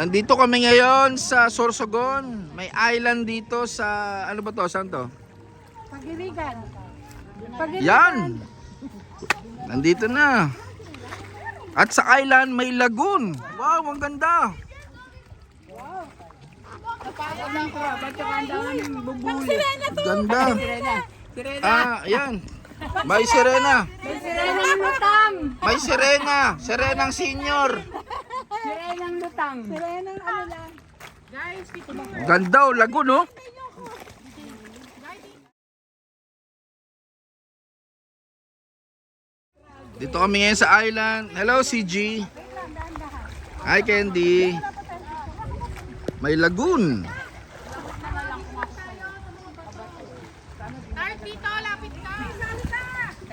Nandito kami ngayon sa Sorsogon. May island dito sa, ano ba to? Saan to? Pagiligan. Yan! Nandito na. At sa island may lagoon. Wow, ang ganda. Ganda. Yan. May sirena. Sirenang lutang. May sirena. Sirenang senior. Sirenang lutang. Sirenang ano lang. Ganda oh, lagoon oh. Dito kami ngayon sa island. Hello CG. Hi Candy. May lagoon.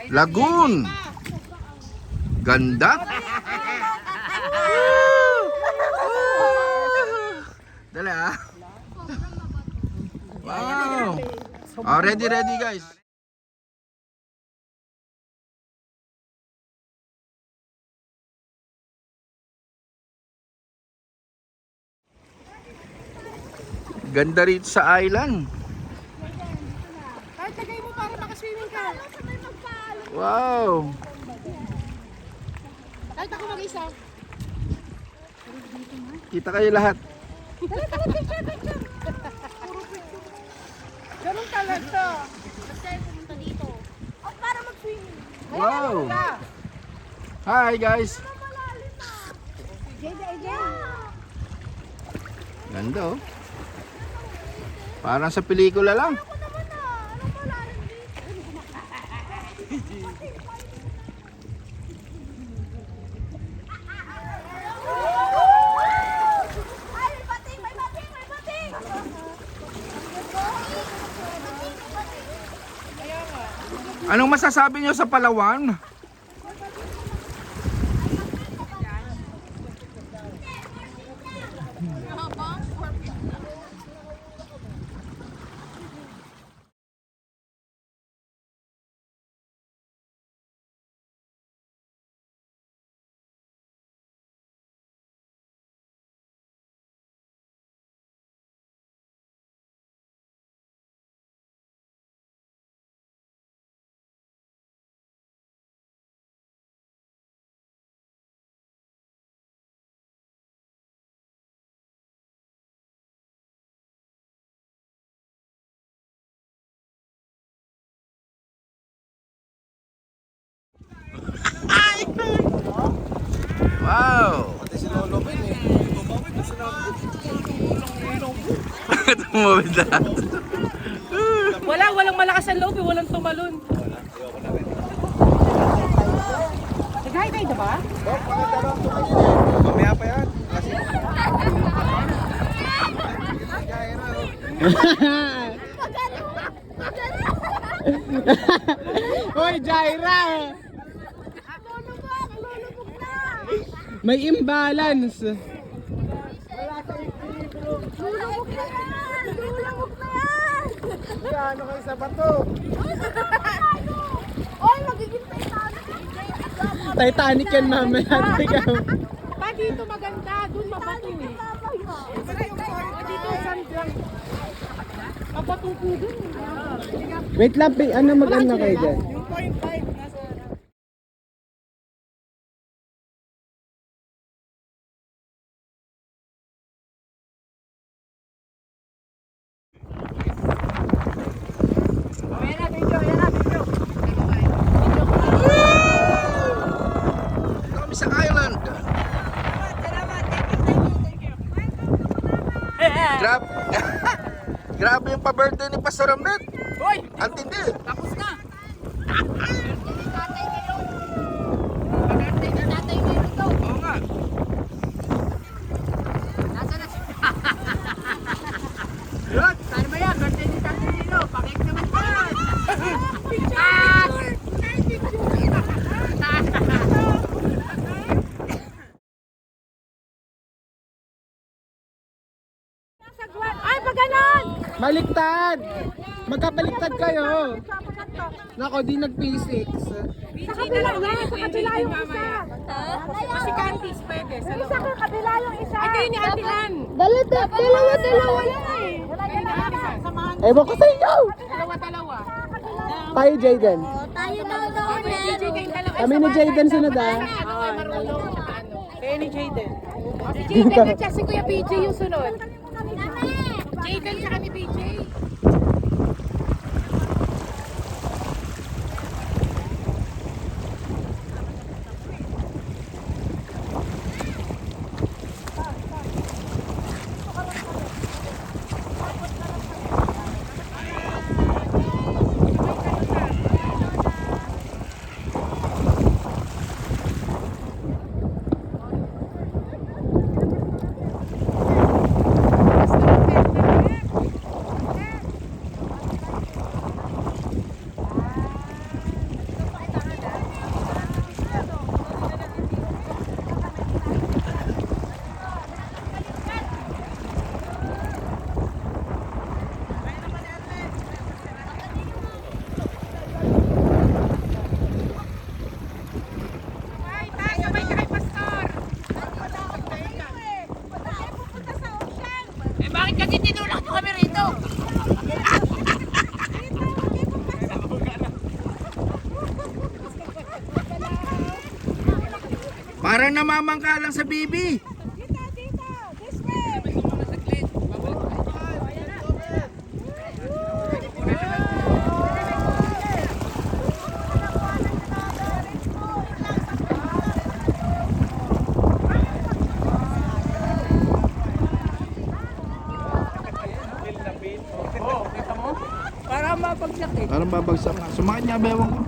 Lagoon. Ganda. Dali ah. Wow. Oh, ready guys. Ganda rito sa island. Kahit lagay mo para makaswimming ka. Wow. Kahit ako mag-isa. Kita kayo lahat. Picture. Ganun talaga. Basta pumunta dito. Oh, para mag-swimming. Wow. Hi guys. Ganda oh. Parang sa pelikula lang. Anong masasabi niyo sa Palawan? Wow! Tumawid na. Walang malakas ang loob, walang tumalon. Nag-high tide ba? Mamaya pa yan. Hoy, Jaira! May imbalance. Lulubog na yan! Ano kayo sa bato? Oy, magiging Titanic yan mamaya. Pa dito maganda, dun mabato eh. Dito sand lang. Mabato po dun. Wait lang, ano mag-ano kayo dyan? Yung 0.5 nasa... Kami sa island. Grabe yung pa-birthday ni Pastor Ahmed. Hoy! Ang tindi. Tapos na! Oo nga. Yan. Saan ba yan? Birthday ni Tatay Nilo. Pakik naman pa! Ay, pag ganon! Baliktad! Magkabaliktad kayo. Kapag Nako, di nag-physics. Sa kabila yan, sa kabila yung isa. Si Candice pwede. Sa isa ka kabila yung isa. Ay, kayo ni Ate Lan. Dalawa lang eh. Ewan ko sa inyo! Dalawa. Tayo, Jayden. Tayo daw Kami ni Jayden sunod ah. Kayo ni Jayden. Si Jayden at si Kuya PJ yung sunod. Jayden siya ni PJ. Parang namamangka lang sa bibi. Parang babagsak nga. Sumakit niya ba ewan ko?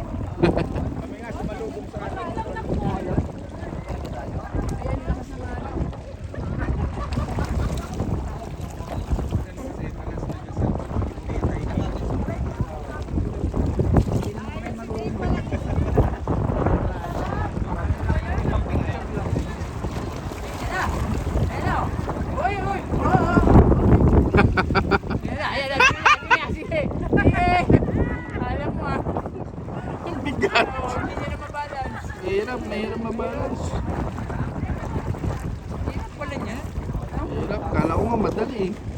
Mahirap mabalance. Hirap, kala ko nga madali eh.